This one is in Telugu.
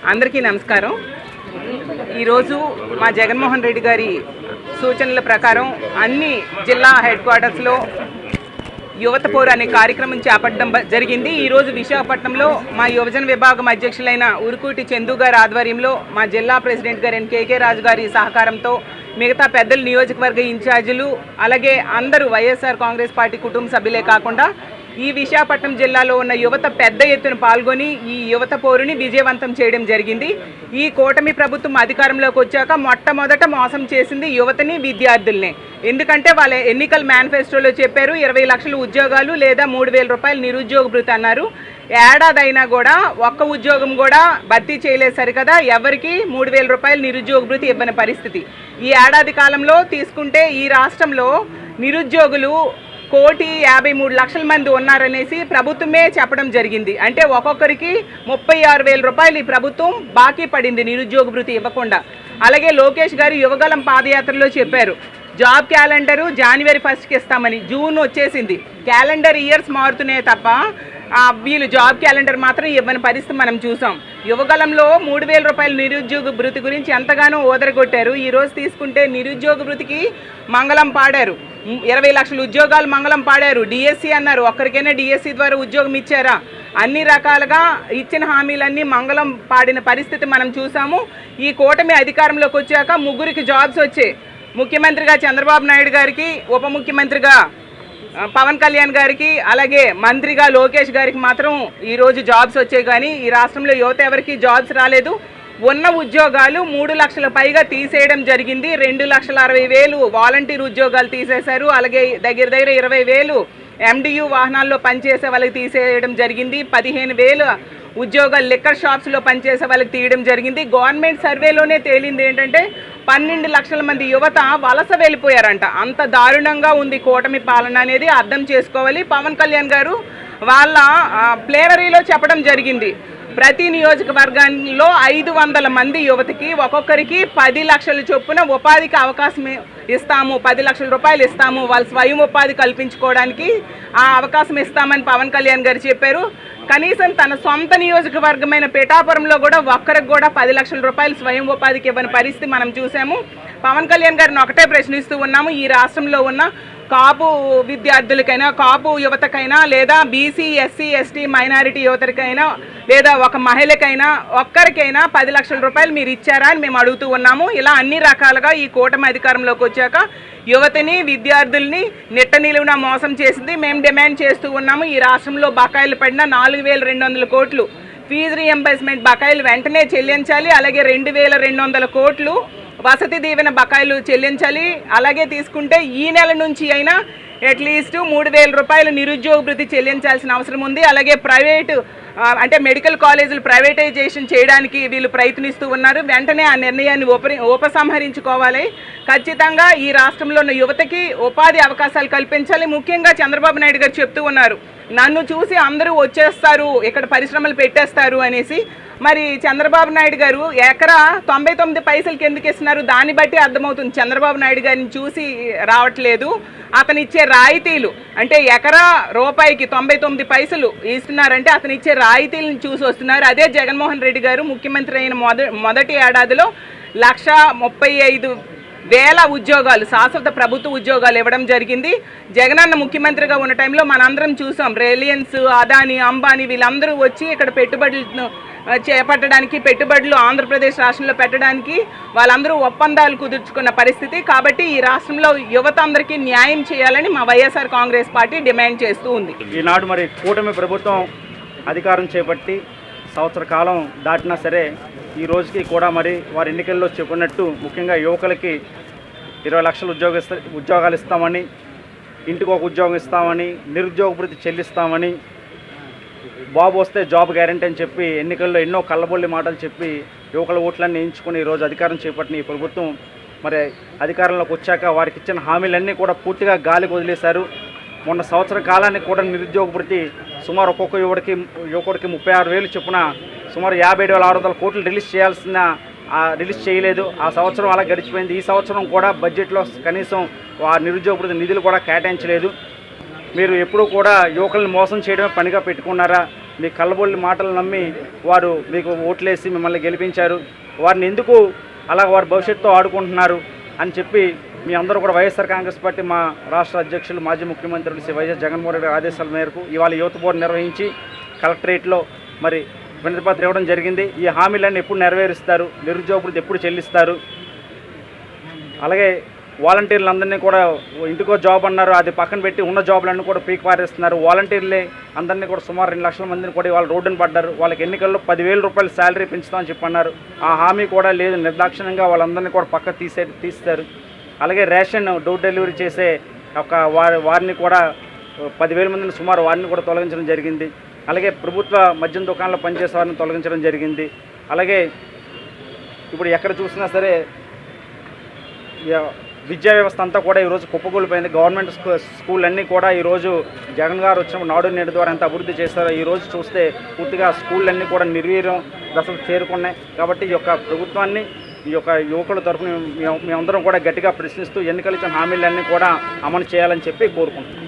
అందరికీ నమస్కారం. ఈరోజు మా జగన్మోహన్ రెడ్డి గారి సూచనల ప్రకారం అన్ని జిల్లా హెడ్ క్వార్టర్స్లో యువత పోరు అనే కార్యక్రమం చేపట్టడం జరిగింది. ఈరోజు విశాఖపట్నంలో మా యువజన విభాగం అధ్యక్షులైన ఉరుకూటి చందు గారి ఆధ్వర్యంలో మా జిల్లా ప్రెసిడెంట్ గారు కేకే రాజు గారి సహకారంతో మిగతా పెద్దలు, నియోజకవర్గ ఇన్ఛార్జీలు, అలాగే అందరూ వైఎస్ఆర్ కాంగ్రెస్ పార్టీ కుటుంబ సభ్యులే కాకుండా ఈ విశాఖపట్నం జిల్లాలో ఉన్న యువత పెద్ద ఎత్తున పాల్గొని ఈ యువత పోరుని విజయవంతం చేయడం జరిగింది. ఈ కూటమి ప్రభుత్వం అధికారంలోకి వచ్చాక మొట్టమొదట మోసం చేసింది యువతని, విద్యార్థుల్ని. ఎందుకంటే వాళ్ళ ఎన్నికల మేనిఫెస్టోలో చెప్పారు 20 లక్షల ఉద్యోగాలు లేదా 3,000 రూపాయలు నిరుద్యోగ భృతి అన్నారు. ఏడాదైనా కూడా ఒక్క ఉద్యోగం కూడా భర్తీ చేయలేదు సరికదా, ఎవరికి 3,000 రూపాయలు నిరుద్యోగ భృతి ఇవ్వని పరిస్థితి. ఈ ఏడాది కాలంలో తీసుకుంటే ఈ రాష్ట్రంలో నిరుద్యోగులు 1,53,00,000 మంది ఉన్నారనేసి ప్రభుత్వమే చెప్పడం జరిగింది. అంటే ఒక్కొక్కరికి 36,000 రూపాయలు ఈ ప్రభుత్వం బాకీ పడింది నిరుద్యోగ భృతి ఇవ్వకుండా. అలాగే లోకేష్ గారు యువగలం పాదయాత్రలో చెప్పారు జాబ్ క్యాలెండరు జనవరి 1కి ఇస్తామని. జూన్ వచ్చేసింది, క్యాలెండర్ ఇయర్స్ మారుతున్నాయి తప్ప వీళ్ళు జాబ్ క్యాలెండర్ మాత్రం ఇవ్వని పరిస్థితి మనం చూసాం. యువగలంలో 3,000 రూపాయల నిరుద్యోగ భృతి గురించి ఎంతగానో ఓదరగొట్టారు. ఈరోజు తీసుకుంటే నిరుద్యోగ భృతికి మంగళం పాడారు, 20 లక్షల ఉద్యోగాలు మంగళం పాడారు. డిఎస్సి అన్నారు, ఒక్కరికైనా డిఎస్సి ద్వారా ఉద్యోగం ఇచ్చారా? అన్ని రకాలుగా ఇచ్చిన హామీలన్నీ మంగళం పాడిన పరిస్థితి మనం చూసాము. ఈ కూటమి అధికారంలోకి వచ్చాక 3 జాబ్స్ వచ్చాయి. ముఖ్యమంత్రిగా చంద్రబాబు నాయుడు గారికి, ఉప ముఖ్యమంత్రిగా పవన్ కళ్యాణ్ గారికి, అలాగే మంత్రిగా లోకేష్ గారికి మాత్రం ఈరోజు జాబ్స్ వచ్చాయి. కానీ ఈ రాష్ట్రంలో యువత ఎవరికి జాబ్స్ రాలేదు. ఉన్న ఉద్యోగాలు 3 లక్షల పైగా తీసేయడం జరిగింది. 2,60,000 వాలంటీర్ ఉద్యోగాలు తీసేశారు. అలాగే దగ్గర 20,000 MDU వాహనాల్లో పనిచేసే వాళ్ళకి తీసేయడం జరిగింది. 15,000 ఉద్యోగాలు లిక్కర్ షాప్స్లో పనిచేసే వాళ్ళకి తీయడం జరిగింది. గవర్నమెంట్ సర్వేలోనే తేలింది ఏంటంటే 12 లక్షల మంది యువత వలస వెళ్ళిపోయారంట. అంత దారుణంగా ఉంది కూటమి పాలన అనేది అర్థం చేసుకోవాలి. పవన్ కళ్యాణ్ గారు వాళ్ళ ప్లేనరీలో చెప్పడం జరిగింది, ప్రతి నియోజకవర్గంలో 500 మంది యువతకి ఒక్కొక్కరికి 10 లక్షల చొప్పున ఉపాధికి అవకాశం ఇస్తాము, 10 లక్షల రూపాయలు ఇస్తాము, వాళ్ళు స్వయం ఉపాధి కల్పించుకోవడానికి ఆ అవకాశం ఇస్తామని పవన్ కళ్యాణ్ గారు చెప్పారు. కనీసం తన సొంత నియోజకవర్గమైన పిఠాపురంలో కూడా ఒక్కరికి కూడా 10 లక్షల రూపాయలు స్వయం ఉపాధికి ఇవ్వని పరిస్థితి మనం చూసాము. పవన్ కళ్యాణ్ గారిని ఒకటే ప్రశ్నిస్తూ ఉన్నాము, ఈ రాష్ట్రంలో ఉన్న కాపు విద్యార్థులకైనా, కాపు యువతకైనా, లేదా బీసీ, ఎస్సీ, ఎస్టీ, మైనారిటీ యువతకైనా, లేదా ఒక మహిళకైనా ఒక్కరికైనా 10 లక్షల రూపాయలు మీరు ఇచ్చారా అని మేము అడుగుతూ ఉన్నాము. ఇలా అన్ని రకాలుగా ఈ కూటమి అధికారంలోకి వచ్చాక యువతని, విద్యార్థుల్ని నిట్ట నిలువున మోసం చేసింది. మేము డిమాండ్ చేస్తూ ఉన్నాము, ఈ రాష్ట్రంలో బకాయిలు పడిన 4,200 కోట్లు ఫీజు రీఎంబర్స్మెంట్ బకాయిలు వెంటనే చెల్లించాలి. అలాగే 2,200 కోట్లు వసతి దీవెన బకాయిలు చెల్లించాలి. అలాగే తీసుకుంటే ఈ నెల నుంచి అయినా అట్లీస్ట్ 3,000 రూపాయలు నిరుద్యోగ భృతి చెల్లించాల్సిన అవసరం ఉంది. అలాగే ప్రైవేటు అంటే మెడికల్ కాలేజీలు ప్రైవేటైజేషన్ చేయడానికి వీళ్ళు ప్రయత్నిస్తూ ఉన్నారు. వెంటనే ఆ నిర్ణయాన్ని ఉపసంహరించుకోవాలి. ఖచ్చితంగా ఈ రాష్ట్రంలో ఉన్న యువతకి ఉపాధి అవకాశాలు కల్పించాలి. ముఖ్యంగా చంద్రబాబు నాయుడు గారు చెప్తూ ఉన్నారు, నన్ను చూసి అందరూ వచ్చేస్తారు, ఇక్కడ పరిశ్రమలు పెట్టేస్తారు అనేసి. మరి చంద్రబాబు నాయుడు గారు ఎకరా 99 పైసలకి ఎందుకు ఇస్తున్నారు? దాన్ని బట్టి అర్థమవుతుంది చంద్రబాబు నాయుడు గారిని చూసి రావట్లేదు. అతను ఇచ్చే రాయితీలు అంటే ఎకరా రూపాయికి 99 పైసలు ఇస్తున్నారంటే అతను ఇచ్చే రాయితీలను చూసి వస్తున్నారు. అదే జగన్మోహన్ రెడ్డి గారు ముఖ్యమంత్రి అయిన మొదటి ఏడాదిలో 1,35,000 ఉద్యోగాలు, శాశ్వత ప్రభుత్వ ఉద్యోగాలు ఇవ్వడం జరిగింది. జగనన్న ముఖ్యమంత్రిగా ఉన్న టైంలో మనందరం చూసాం, రిలయన్స్, అదానీ, అంబానీ వీళ్ళందరూ వచ్చి ఇక్కడ పెట్టుబడులను చేపట్టడానికి, పెట్టుబడులు ఆంధ్రప్రదేశ్ రాష్ట్రంలో పెట్టడానికి వాళ్ళందరూ ఒప్పందాలు కుదుర్చుకున్న పరిస్థితి. కాబట్టి ఈ రాష్ట్రంలో యువత అందరికీ న్యాయం చేయాలని మా వైఎస్ఆర్ కాంగ్రెస్ పార్టీ డిమాండ్ చేస్తూ ఉంది. ఈనాడు మరి కూటమి ప్రభుత్వం అధికారం చేపట్టి సంవత్సర కాలం దాటినా సరే ఈ రోజుకి కూడా మరి వారి ఎన్నికల్లో చెప్పినట్టు ముఖ్యంగా యువకులకి 20 లక్షల ఉద్యోగాలు ఇస్తామని, ఇంటికి ఒక ఉద్యోగం ఇస్తామని, నిరుద్యోగ భృతి చెల్లిస్తామని, బాబు వస్తే జాబ్ గ్యారంటీ అని చెప్పి ఎన్నికల్లో ఎన్నో కళ్ళబొల్లి మాటలు చెప్పి యువకుల ఓట్లన్నీ వేయించుకుని ఈరోజు అధికారం చేపట్టిన ఈ ప్రభుత్వం మరి అధికారంలోకి వచ్చాక వారికి ఇచ్చిన హామీలన్నీ కూడా పూర్తిగా గాలికి వదిలేశారు. మొన్న సంవత్సర కాలానికి కూడా నిరుద్యోగ భృతి సుమారు ఒక్కొక్క యువకుడికి 36,000 చొప్పున సుమారు 57,600 కోట్లు రిలీజ్ చేయలేదు. ఆ సంవత్సరం అలా గడిచిపోయింది. ఈ సంవత్సరం కూడా బడ్జెట్లో కనీసం ఆ నిరుద్యోగ భృతి నిధులు కూడా కేటాయించలేదు. మీరు ఎప్పుడూ కూడా యువకులను మోసం చేయడమే పనిగా పెట్టుకున్నారా? మీ కళ్ళబొల్లి మాటలు నమ్మి వారు మీకు ఓట్లేసి మిమ్మల్ని గెలిపించారు. వారిని ఎందుకు అలా వారి భవిష్యత్తుతో ఆడుకుంటున్నారు అని చెప్పి మీ అందరూ కూడా వైఎస్ఆర్ కాంగ్రెస్ పార్టీ మా రాష్ట్ర అధ్యక్షులు మాజీ ముఖ్యమంత్రులు శ్రీ వైఎస్ జగన్మోహన్ రెడ్డి ఆదేశాల మేరకు ఇవాళ యువత బోర్డు నిర్వహించి కలెక్టరేట్లో మరి వినతిపత్రం ఇవ్వడం జరిగింది. ఈ హామీలన్నీ ఎప్పుడు నెరవేరుస్తారు, నిరుద్యోగులు ఎప్పుడు చెల్లిస్తారు, అలాగే వాలంటీర్లందరినీ కూడా ఇంటికో జాబ్ అన్నారు, అది పక్కన పెట్టి ఉన్న జాబులన్నీ కూడా పీకి పారేస్తున్నారు. వాలంటీర్లే అందరినీ కూడా సుమారు 2 లక్షల మందిని కూడా వాళ్ళు రోడ్డున పడ్డారు. వాళ్ళకి ఎన్నికల్లో 10,000 రూపాయలు శాలరీ పెంచుతామని చెప్పన్నారు. ఆ హామీ కూడా లేదు, నిర్దాక్షిణ్యంగా వాళ్ళందరినీ కూడా పక్క తీస్తారు. అలాగే రేషన్ డోర్ డెలివరీ చేసే ఒక వారిని కూడా 10,000 మందిని సుమారు వారిని కూడా తొలగించడం జరిగింది. అలాగే ప్రభుత్వ మద్యం దుకాణంలో పనిచేసే వారిని తొలగించడం జరిగింది. అలాగే ఇప్పుడు ఎక్కడ చూసినా సరే విద్యా వ్యవస్థ అంతా కూడా ఈరోజు కుప్పకూలిపోయింది. గవర్నమెంట్ స్కూల్ అన్నీ కూడా ఈరోజు జగన్ గారు వచ్చినప్పుడు నాడు నేడు ద్వారా ఎంత అభివృద్ధి చేస్తారో ఈరోజు చూస్తే పూర్తిగా స్కూళ్ళన్నీ కూడా నిర్వీర్యం దశలు చేరుకున్నాయి. కాబట్టి ఈ యొక్క ప్రభుత్వాన్ని ఈ యొక్క యువకుల తరఫున మేమందరం కూడా గట్టిగా ప్రశ్నిస్తూ ఎన్నికలు ఇచ్చిన హామీలన్నీ కూడా అమలు చేయాలని చెప్పి కోరుకుంటున్నాం.